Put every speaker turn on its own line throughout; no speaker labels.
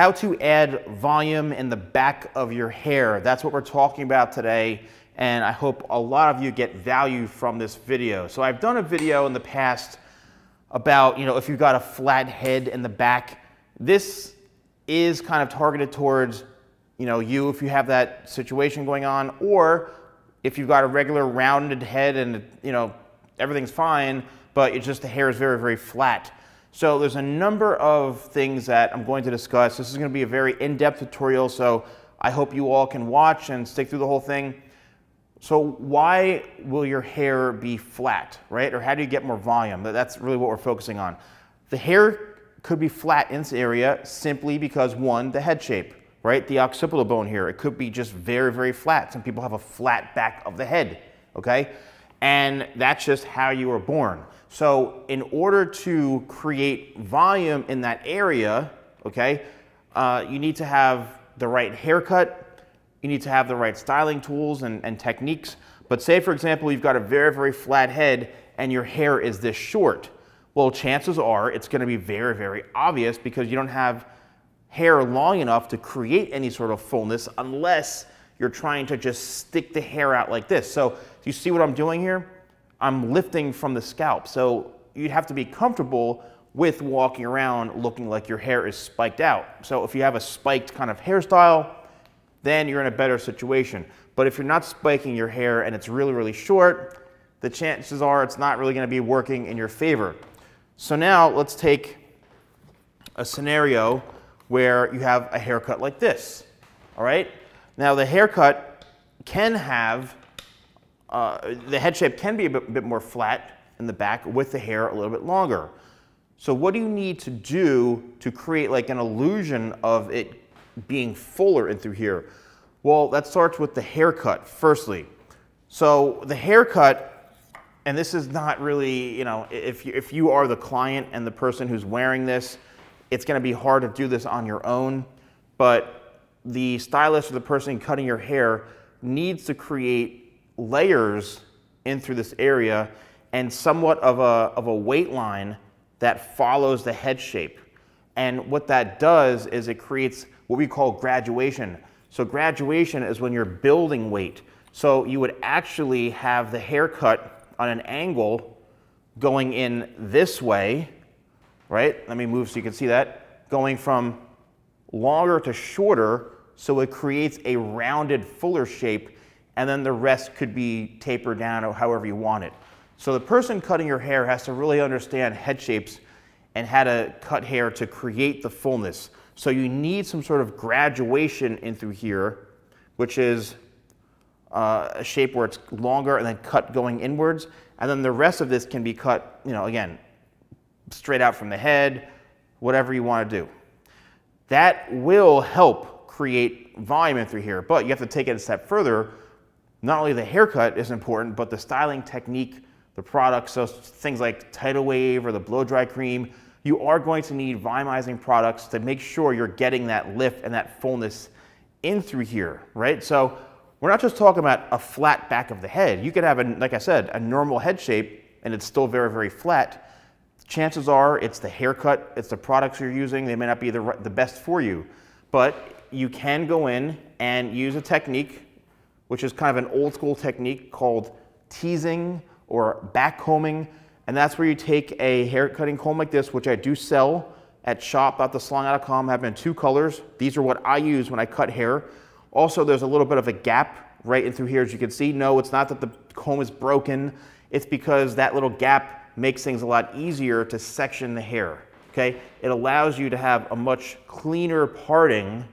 How to add volume in the back of your hair. That's what we're talking about today, and I hope a lot of you get value from this video. So I've done a video in the past about, if you've got a flat head in the back. This is kind of targeted towards, you if you have that situation going on, or if you've got a regular rounded head and, everything's fine, but it's just the hair is very, very flat. So there's a number of things that I'm going to discuss. This is going to be a very in-depth tutorial, so I hope you all can watch and stick through the whole thing. So why will your hair be flat, right? Or how do you get more volume? That's really what we're focusing on. The hair could be flat in this area simply because, one, the head shape, right? The occipital bone here, it could be just very, very flat. Some people have a flat back of the head, okay? And that's just how you were born. So in order to create volume in that area, okay, you need to have the right haircut, you need to have the right styling tools and techniques. But say, for example, you've got a very, very flat head and your hair is this short. Well, chances are it's going to be very, very obvious because you don't have hair long enough to create any sort of fullness unless you're trying to just stick the hair out like this. So do you see what I'm doing here? I'm lifting from the scalp. So you'd have to be comfortable with walking around looking like your hair is spiked out. So if you have a spiked kind of hairstyle, then you're in a better situation. But if you're not spiking your hair and it's really, really short, the chances are it's not really going to be working in your favor. So now let's take a scenario where you have a haircut like this, all right? Now the haircut can have, the head shape can be a bit more flat in the back with the hair a little bit longer. So what do you need to do to create like an illusion of it being fuller in through here? Well, that starts with the haircut, firstly. So the haircut, and this is not really, if you are the client and the person who's wearing this, it's going to be hard to do this on your own, but the stylist or the person cutting your hair needs to create layers in through this area and somewhat of a weight line that follows the head shape. And what that does is it creates what we call graduation. So graduation is when you're building weight. So you would actually have the haircut on an angle going in this way, right? Let me move so you can see that. Going from longer to shorter, so it creates a rounded, fuller shape, and then the rest could be tapered down or however you want it. So the person cutting your hair has to really understand head shapes and how to cut hair to create the fullness. So you need some sort of graduation in through here, which is a shape where it's longer and then cut going inwards. And then the rest of this can be cut, again, straight out from the head, whatever you want to do. That will help create volume in through here, but you have to take it a step further. Not only the haircut is important, but the styling technique, the products, so things like Tidal Wave or the blow dry cream, you are going to need volumizing products to make sure you're getting that lift and that fullness in through here, right? So we're not just talking about a flat back of the head. You could have, like I said, a normal head shape and it's still very, very flat. Chances are it's the haircut, it's the products you're using, they may not be the best for you. But you can go in and use a technique, which is kind of an old school technique called teasing or backcombing. And that's where you take a hair cutting comb like this, which I do sell at shop.thesalonguy.com. I have them in 2 colors. These are what I use when I cut hair. Also, there's a little bit of a gap right in through here, as you can see. No, it's not that the comb is broken. It's because that little gap makes things a lot easier to section the hair, okay? It allows you to have a much cleaner parting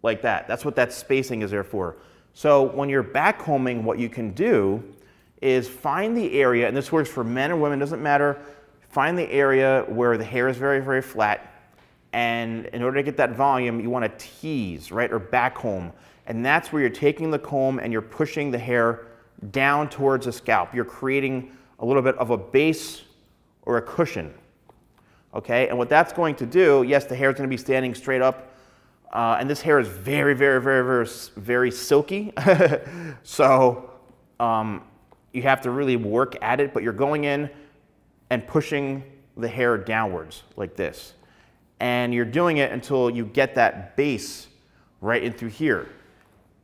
like that. That's what that spacing is there for. So when you're backcombing, what you can do is find the area, and this works for men and women, doesn't matter, find the area where the hair is very, very flat, and in order to get that volume, you want to tease, right, or backcomb. And that's where you're taking the comb and you're pushing the hair down towards the scalp. You're creating a little bit of a base or a cushion, okay? And what that's going to do, yes, the hair is going to be standing straight up, and this hair is very, very, very, very, very silky. So you have to really work at it, but you're going in and pushing the hair downwards like this. and you're doing it until you get that base right in through here.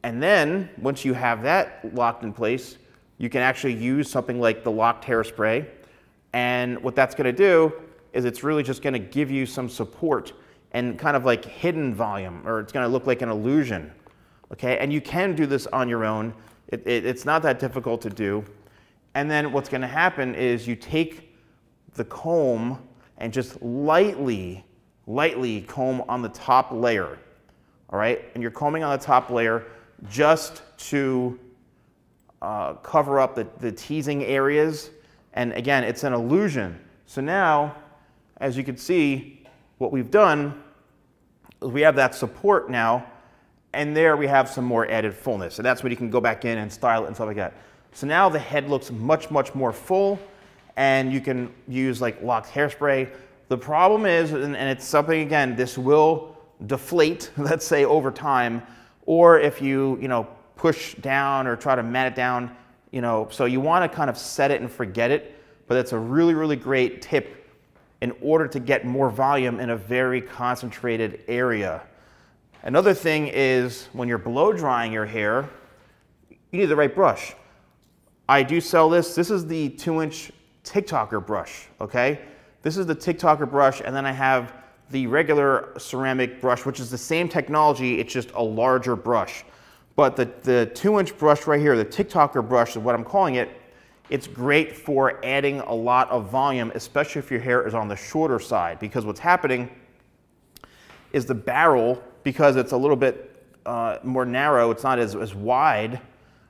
And then once you have that locked in place, you can actually use something like the locked hairspray. And what that's going to do is it's really just going to give you some support and kind of like hidden volume, or it's going to look like an illusion. Okay, and you can do this on your own. It's not that difficult to do. And then what's going to happen is you take the comb and just lightly comb on the top layer. All right, and you're combing on the top layer just to cover up the teasing areas. And again, it's an illusion. So now, as you can see, what we've done is we have that support now, and there we have some more added fullness. And that's when you can go back in and style it and stuff like that. So now the head looks much, much more full, and you can use like locked hairspray. The problem is, and it's something, again, this will deflate, let's say, over time, or if you push down or try to mat it down, so you want to kind of set it and forget it. But it's a really, really great tip in order to get more volume in a very concentrated area. Another thing is when you're blow drying your hair, you need the right brush. I do sell this. This is the 2-inch TikToker brush, okay? This is the TikToker brush, and then I have the regular ceramic brush, which is the same technology, it's just a larger brush. But the 2-inch brush right here, the TikToker brush is what I'm calling it, it's great for adding a lot of volume, especially if your hair is on the shorter side, because what's happening is the barrel, because it's a little bit more narrow, it's not as wide,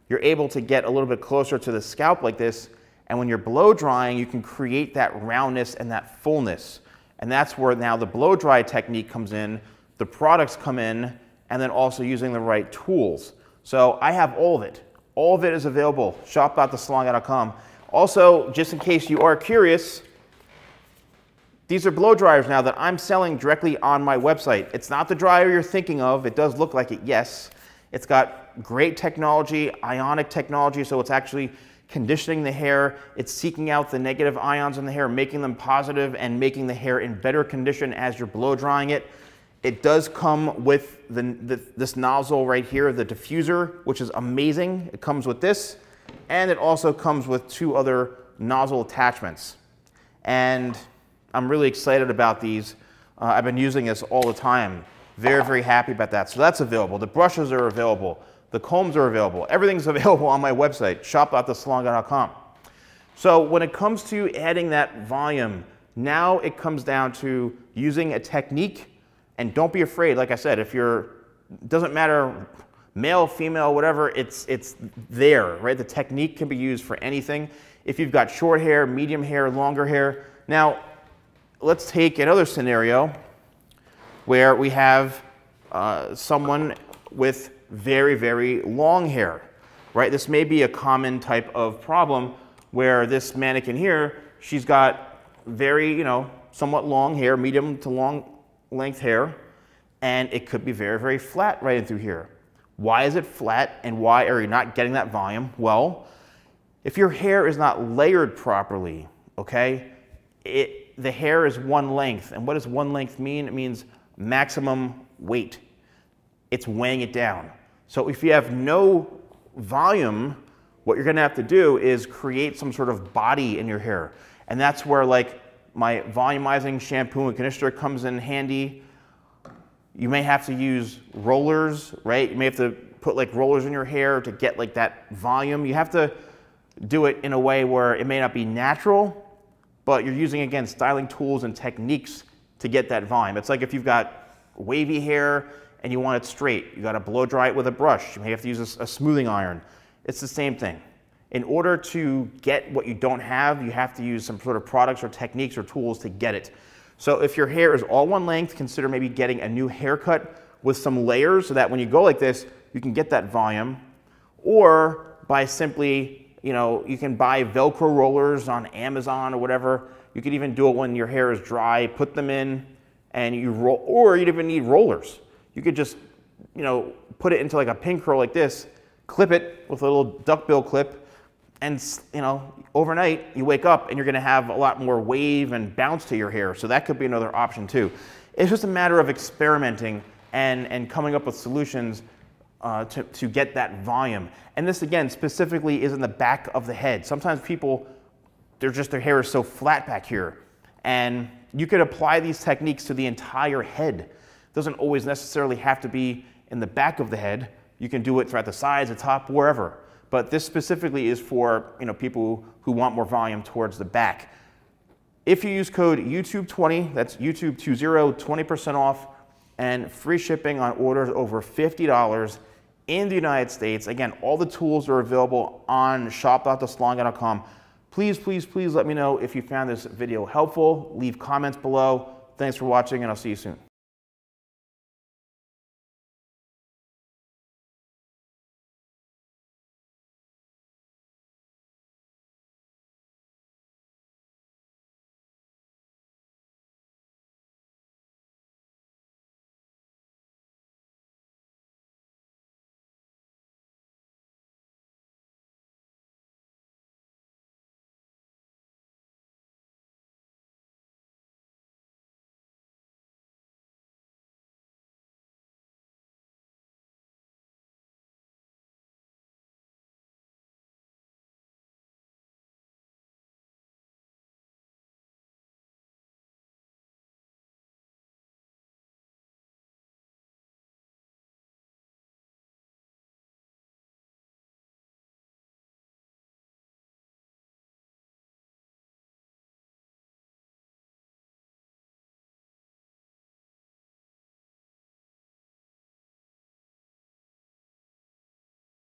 you're able to get a little bit closer to the scalp like this, and when you're blow drying, you can create that roundness and that fullness. And that's where now the blow dry technique comes in, the products come in, and then also using the right tools. So I have all of it. All of it is available, shop.thesalonguy.com. Also, just in case you are curious, these are blow dryers now that I'm selling directly on my website. It's not the dryer you're thinking of. It does look like it, yes. It's got great technology, ionic technology, so it's actually conditioning the hair. It's seeking out the negative ions in the hair, making them positive, and making the hair in better condition as you're blow drying it. It does come with this nozzle right here, the diffuser, which is amazing. It comes with this, and it also comes with 2 other nozzle attachments. And I'm really excited about these. I've been using this all the time. Very, very happy about that. So that's available. The brushes are available. The combs are available. Everything's available on my website, shop.thesalonguy.com. So when it comes to adding that volume, now it comes down to using a technique. And don't be afraid, like I said, if you're, doesn't matter, male, female, whatever, it's there, right? The technique can be used for anything. If you've got short hair, medium hair, longer hair. Now, let's take another scenario where we have someone with very, very long hair, right? This may be a common type of problem where this mannequin here, she's got very, somewhat long hair, medium to long length hair, and it could be very, very flat right in through here. Why is it flat, and why are you not getting that volume? Well, if your hair is not layered properly, okay, the hair is one length. And what does one length mean? It means maximum weight. It's weighing it down. So if you have no volume, what you're going to have to do is create some sort of body in your hair. And that's where like my volumizing shampoo and conditioner comes in handy. You may have to use rollers, right? You may have to put like rollers in your hair to get like that volume. You have to do it in a way where it may not be natural, but you're using, again, styling tools and techniques to get that volume. It's like if you've got wavy hair and you want it straight, you got to blow dry it with a brush. You may have to use a smoothing iron. It's the same thing. In order to get what you don't have, you have to use some sort of products or techniques or tools to get it. So if your hair is all one length, consider maybe getting a new haircut with some layers so that when you go like this, you can get that volume. Or by simply, you can buy Velcro rollers on Amazon or whatever. You could even do it when your hair is dry, put them in and you roll, or you'd even need rollers. You could just, put it into like a pin curl like this, clip it with a little duckbill clip, and overnight you wake up and you're going to have a lot more wave and bounce to your hair. So that could be another option too. It's just a matter of experimenting and coming up with solutions to get that volume. And this, again, specifically is in the back of the head. Sometimes people, their hair is so flat back here. And you could apply these techniques to the entire head. It doesn't always necessarily have to be in the back of the head. You can do it throughout the sides, the top, wherever. But this specifically is for people who want more volume towards the back. If you use code YouTube20, that's YouTube20, 20% off, and free shipping on orders over $50 in the United States. Again, all the tools are available on shop.thesalonguy.com. Please, please, please let me know if you found this video helpful. Leave comments below. Thanks for watching, and I'll see you soon.